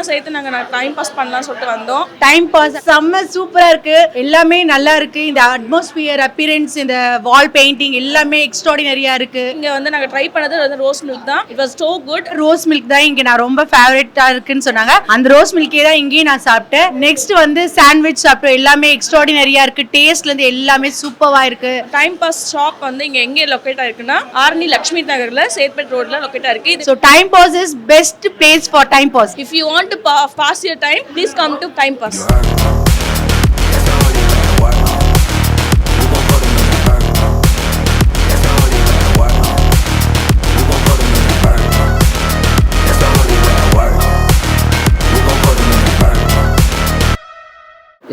ஃப்ரெண்ட்ஸ்லாம் சேர்த்து நாங்கள் டைம் பாஸ் பண்ணலாம் சொல்லிட்டு வந்தோம். டைம் பாஸ் செம்ம சூப்பரா இருக்கு. எல்லாமே நல்லா இருக்கு. இந்த அட்மாஸ்பியர் அப்பியரன்ஸ், இந்த வால் பெயிண்டிங் எல்லாமே எக்ஸ்ட்ராடினரியா இருக்கு. இங்க வந்து நாங்க ட்ரை பண்ணது ரோஸ் மில்க் தான். It was so good. Rose milk தான் இங்க நான் ரொம்ப ஃபேவரட்டா இருக்குன்னு சொன்னாங்க. அந்த ரோஸ் மில்கே தான் இங்கேயும் நான் சாப்பிட்டேன். நெக்ஸ்ட் வந்து சாண்ட்விச் சாப்பிட்டோம். எல்லாமே எக்ஸ்ட்ராடினரியா இருக்கு. டேஸ்ட்ல இருந்து எல்லாமே சூப்பரா இருக்கு. டைம் பாஸ் ஷாப் வந்து இங்க எங்க லொகேட் ஆயிருக்குன்னா ஆர்னி லட்சுமி நகர்ல சேத்பட் ரோட்ல லொகேட் ஆயிருக்கு. So time pass is best place for time pass. If you want to pass your time, please come to Time Pass.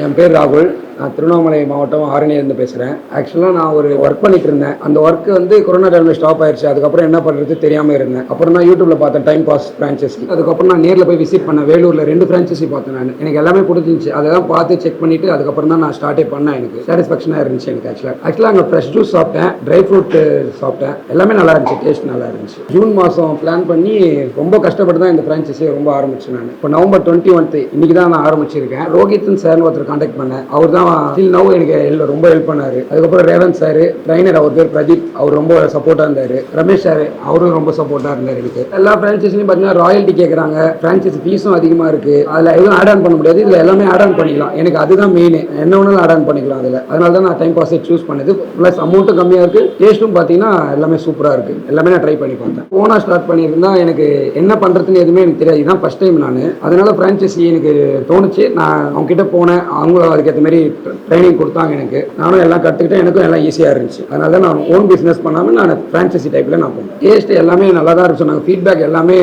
என் பேர் ராகுல். நான் திருவண்ணாமலை மாவட்டம் ஆரணியிலிருந்து பேசுகிறேன். ஆக்சுவலாக நான் ஒரு ஒர்க் பண்ணிட்டு இருந்தேன். அந்த ஒர்க் வந்து கொரோனா டைமில் ஸ்டாப் ஆயிடுச்சு. அதுக்கப்புறம் என்ன பண்ணுறது தெரியாமல் இருந்தேன். அப்புறம் நான் யூடியூப்பில் பார்த்தேன் டைம் பாஸ் ஃப்ரான்ச்சைசி. அதுக்கப்புறம் நான் நேரில் போய் விசிட் பண்ணேன். வேலூரில் 2 ஃப்ரான்ச்சைசி பார்த்தேன். நான் எனக்கு எல்லாமே பிடிச்சிருந்துச்சு. அதெல்லாம் பார்த்து செக் பண்ணிவிட்டு அதுக்கப்புறம் தான் நான் ஸ்டார்ட்டே பண்ணேன். எனக்கு சாட்டிஸ்ஃபேக்ஷனாக இருந்துச்சு. எனக்கு ஆக்சுவலாக அங்கே ஃப்ரெஷ் ஜூஸ் சாப்பிட்டேன், ட்ரை ஃப்ரூட் சாப்பிட்டேன். எல்லாமே நல்லா இருந்துச்சு, டேஸ்ட் நல்லா இருந்துச்சு. ஜூன் மாதம் பிளான் பண்ணி ரொம்ப கஷ்டப்பட்டு தான் இந்த ஃப்ரான்ச்சைசியை ரொம்ப ஆரம்பிச்சேன். நான் இப்போ நவம்பர் 21 இன்னைக்கு தான் நான் ஆரம்பிச்சிருக்கேன். ரோஹித்னு சார் ஒருத்தர் கான்டாக்ட் பண்ணேன். அவர் தான் எனக்கு ரொம்ப ஹெல்ப் பண்ணாரு. அதுக்கப்புறம் ரேவந்த் சார், ட்ரைனர், அவர் பேர் பிரதீப், அவர் ரொம்ப சப்போர்ட்டா இருந்தாரு. ரமேஷ் சார், அவரும் ரொம்ப சப்போர்ட்டா இருந்தாரு. எனக்கு எல்லா பிரான்ச்சைஸ்லயும் பாத்தீங்கன்னா ராயல்ட்டி கேட்கறாங்க. பிரான்ச்சைஸ் ஃபீஸும் அதிகமா இருக்கு. அதுல எதுவும் ஆட் ஆன் பண்ண முடியாது. இதுல எல்லாமே ஆட் ஆன் பண்ணிக்கலாம். எனக்கு அதுதான் மெயின். என்ன வேணாலும் ஆட் ஆன் பண்ணிக்கலாம் அதுல. அதனால தான் நான் டைம் பாஸ் சூஸ் பண்ணது. பிளஸ் அமௌண்ட்டும் கம்மியா இருக்கு, டேஸ்ட்டும் பாத்தீங்கன்னா எல்லாமே சூப்பரா இருக்கு. எல்லாமே நான் ட்ரை பண்ணி பார்த்தேன். ஓனா ஸ்டார்ட் பண்ணியிருந்தா எனக்கு என்ன பண்றதுன்னு எதுவுமே எனக்கு தெரியாது. இதுதான் ஃபர்ஸ்ட் டைம் நான். அதனால பிரான்ச்சைசி எனக்கு தோணுச்சு. நான் அவங்க கிட்ட போனேன். அவங்களும் அதுக்கேற்ற மாதிரி ட்ரைனிங் கொடுத்தாங்க. எனக்கு நானும் எல்லாம் கற்றுக்கிட்டேன். எனக்கும் எல்லாம் ஈஸியாக இருந்துச்சு. அதனால தான் நான் ஓன் பிஸ்னஸ் பண்ணாமல் நான் ஃப்ரான்ச்சைசி டைப்பில் நான் போனேன். டேஸ்ட் எல்லாமே நல்லா தான் இருக்கு சொன்னாங்க. ஃபீட்பேக் எல்லாமே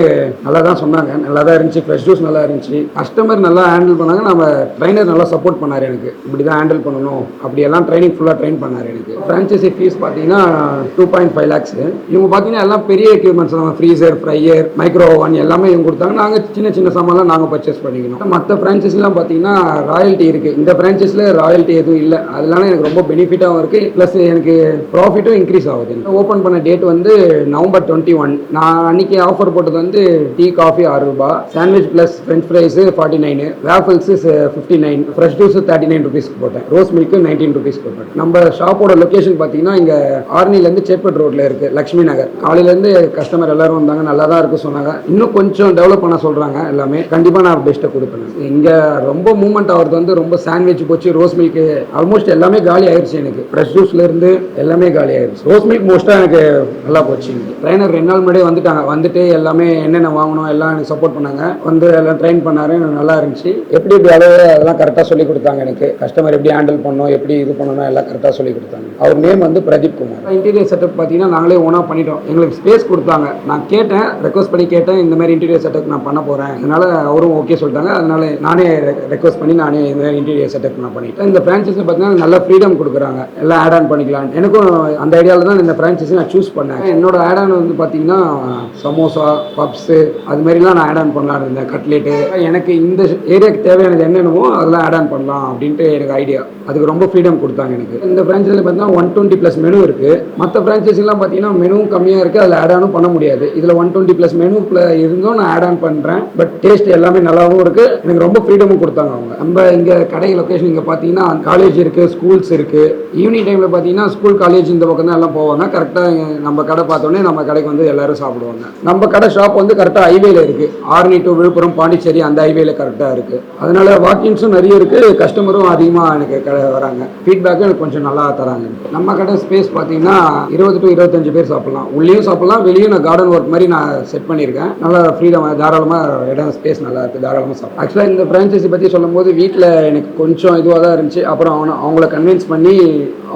நல்லா தான் சொன்னாங்க. நல்லா தான் இருந்துச்சு. ஃப்ரெஷ் ஜூஸ் நல்லா இருந்துச்சு. கஸ்டமர் நல்லா ஹேண்டில் பண்ணாங்க. நம்ம ட்ரைனர் நல்லா சப்போர்ட் பண்ணார். எனக்கு இப்படி தான் ஹேண்டில் பண்ணணும் அப்படியெல்லாம் ட்ரைனிங் ஃபுல்லாக ட்ரெயின் பண்ணார். எனக்கு ஃப்ரான்ச்சைசி ஃபீஸ் பார்த்தீங்கன்னா 2.5 lakhs. இவங்க பார்த்தீங்கன்னா எல்லாம் பெரிய எக்யூப்மெண்ட்ஸ் தான். ஃப்ரீசர், ஃப்ரையர், மைக்ரோ ஓவன் எல்லாமே இவங்க கொடுத்தாங்க. நாங்கள் சின்ன சின்ன சாமான்லாம் நாங்கள் பர்ச்சேஸ் பண்ணிக்கணும். மற்ற ஃப்ரான்ச்சைஸ்லாம் பார்த்தீங்கன்னா ராயல்ட்டி இருக்குது. இந்த ஃப்ரான்ச்சைஸில் ராயல்ட்டி எதுவும் இல்லை. அதனால எனக்கு ரொம்ப பெனிஃபிட்டாகவும் இருக்கு. பிளஸ் எனக்கு ப்ராஃபிட்டும் இன்க்ரீஸ் ஆகுது. ஓப்பன் பண்ண டேட் வந்து நவம்பர் 21. நான் அன்னைக்கு ஆஃபர் போட்டது வந்து டீ காஃபி 6 ரூபாய், sandwich plus French fries 49, waffles 59, fresh juice 39 ருபீஸ்க்கு போட்டேன். ரோஸ் மில்க் 19 ருபீஸ்க்கு போட்டேன். நம்ம ஷாப்போட லொகேஷன் பார்த்தீங்கன்னா இங்கே ஆர்னிலேருந்து சேத்பட் ரோட்ல இருக்கு, லட்சுமி நகர். காலையிலேருந்து கஸ்டமர் எல்லாரும் வந்தாங்க. நல்லா தான் இருக்கு சொன்னாங்க. இன்னும் கொஞ்சம் டெவலப் பண்ண சொல்றாங்க. எல்லாமே கண்டிப்பாக நான் பெஸ்ட்டை கொடுப்பேன். இங்கே ரொம்ப மூவ்மெண்ட் ஆகிறது வந்து ரொம்ப சாண்ட்விச் போச்சு. ரோஸ் மில்க் ஆல்மோஸ்ட் எல்லாமே காலி ஆயிடுச்சு. எனக்கு ஃப்ரெஷ் ஜூஸ்ல இருந்து எல்லாமே காலி ஆயிடுச்சு. ரோஸ் மில்க் மோஸ்டா எனக்கு நல்லா போச்சு. ட்ரைனர் 2 நாள் முன்னாடியே வந்துட்டாங்க. வந்துட்டு எல்லாமே என்னென்ன வாங்கணும் எல்லாம் எனக்கு சப்போர்ட் பண்ணாங்க. வந்து எல்லாம் ட்ரைன் பண்ணாரு. நல்லா இருந்துச்சு. எப்படி அளவு அதெல்லாம் கரெக்டாக சொல்லி கொடுத்தாங்க. எனக்கு கஸ்டமர் எப்படி ஹேண்டில் பண்ணணும், எப்படி இது பண்ணணும் எல்லாம் கரெக்டாக சொல்லி கொடுத்தாங்க. அவர் நேம் வந்து பிரதீப் குமார். இன்டீரியர் செட்டப் பார்த்தீங்கன்னா நாங்களே ஓனா பண்ணிட்டோம். எங்களுக்கு ஸ்பேஸ் கொடுத்தாங்க. நான் கேட்டேன், ரெக்வஸ்ட் பண்ணி கேட்டேன், இந்த மாதிரி இன்டீரியர் செட்டப் நான் பண்ண போறேன். அதனால அவரும் ஓகே சொல்லிட்டாங்க. அதனால நானே ரெக்வஸ்ட் பண்ணி நானே இந்த இன்டீரியர் செட்டப் நான் பண்ணிட்டேன். இந்த பிரான்ச்சஸ் பார்த்தீங்கன்னா நல்ல ஃப்ரீடம் கொடுக்குறாங்க. எல்லாம் ஆட் ஆன் பண்ணிக்கலாம். எனக்கும் அந்த ஐடியாவில் தான் இந்த ஃப்ரான்ச்சைஸி நான் சூஸ் பண்ணேன். என்னோட ஆட் ஆன் வந்து பார்த்தீங்கன்னா சமோசா, பப்ஸு அது மாதிரிலாம் நான் ஆட் ஆன் பண்ணலாம் இருந்தேன். கட்லெட்டு எனக்கு இந்த ஏரியாவுக்கு தேவையானது என்னென்னமோ அதெல்லாம் ஆட் ஆன் பண்ணலாம் அப்படின்ட்டு எனக்கு ஐடியா. அதுக்கு ரொம்ப ஃப்ரீடம் கொடுத்தாங்க எனக்கு. இந்த ஃப்ரான்ச்சைஸில் பார்த்தீங்கன்னா 120+ மெனு இருக்குது. மற்ற ஃப்ரான்ச்சைஸிலாம் பார்த்தீங்கன்னா மெனுவும் கம்மியாக இருக்குது. அதில் ஆட் ஆனும் பண்ண முடியாது. இதில் 120+ மெனுக்குள்ள இருந்தும் நான் ஆட் ஆன் பண்ணுறேன். பட் டேஸ்ட் எல்லாமே நல்லாவும் இருக்குது. எனக்கு ரொம்ப ஃப்ரீடமும் கொடுத்தாங்க அவங்க. நம்ம இங்கே கடை லொக்கேஷன் இங்கே பார்த்தீங்கன்னா காலேஜ் இருக்குது, ஸ்கூல்ஸ் இருக்குது. ஈவினிங் டைமில் பார்த்தீங்கன்னா ஸ்கூல், காலேஜ் இந்த பக்கம் தான் எல்லாம் போவாங்க. கரெக்டாக நம்ம கடை பார்த்தோன்னே நம்ம கடைக்கு வந்து எல்லாரும் சாப்பிடுவாங்க. நம்ம கடை ஷாப் வந்து கரெக்டாக ஹைவேல இருக்குது. ஆர்னி டு விழுப்புரம், பாண்டிச்சேரி அந்த ஹைவேல கரெக்டாக இருக்குது. அதனால வாக்கின்ஸும் நிறைய இருக்குது. கஸ்டமரும் அதிகமாக எனக்கு கடை வராங்க. ஃபீட்பேக்கும் எனக்கு கொஞ்சம் நல்லா தராங்க. நம்ம கடை ஸ்பேஸ் பார்த்தீங்கன்னா 20 to 25 பேர் சாப்பிடலாம். உள்ளேயும் சாப்பிடலாம், வெளியும் நான் கார்டன் ஒர்க் மாதிரி நான் செட் பண்ணியிருக்கேன். நல்லா ஃப்ரீடம், தாராளமாக இடம் ஸ்பேஸ் நல்லா இருக்குது. தாராளமாக சாப்பிடும். ஆக்சுவலாக இந்த ஃப்ரான்ச்சைசி பற்றி சொல்லும் போது வீட்டில் எனக்கு கொஞ்சம் இதுவாக தான் இருந்துச்சு. அப்புறம் அவங்கள கன்வின்ஸ் பண்ணி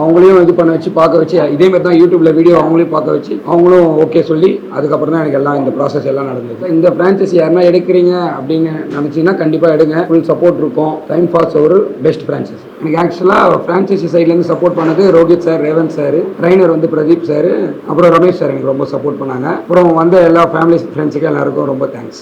அவங்களையும் இது பண்ண வச்சு பார்க்க வச்சு இதே மாதிரி தான் யூடியூப்ல வீடியோ அவங்களையும் பார்க்க வச்சு அவங்களும் ஓகே சொல்லி அதுக்கப்புறம் தான் எனக்கு எல்லாம் இந்த ப்ராசஸ் எல்லாம் நடந்தது. இந்த ஃப்ரான்ச்சைசி யாருன்னா எடுக்கிறீங்க அப்படின்னு நினச்சிங்கன்னா கண்டிப்பாக எடுங்க. ஃபுல் சப்போர்ட் இருக்கும். டைம் பாஸ் ஒரு பெஸ்ட் ஃப்ரான்ச்சைசி. எனக்கு ஆக்சுவலாக ஃப்ரான்ச்சைசி சைட்லேருந்து சப்போர்ட் பண்ணது Rohit sir, Revanth sir, trainer வந்து பிரதீப் சார், அப்புறம் ரமேஷ் சார் எனக்கு ரொம்ப சப்போர்ட் பண்ணாங்க. அப்புறம் வந்த எல்லா ஃபேமிலி ஃப்ரெண்ட்ஸுக்கும் எல்லாருக்கும் ரொம்ப தேங்க்ஸ்.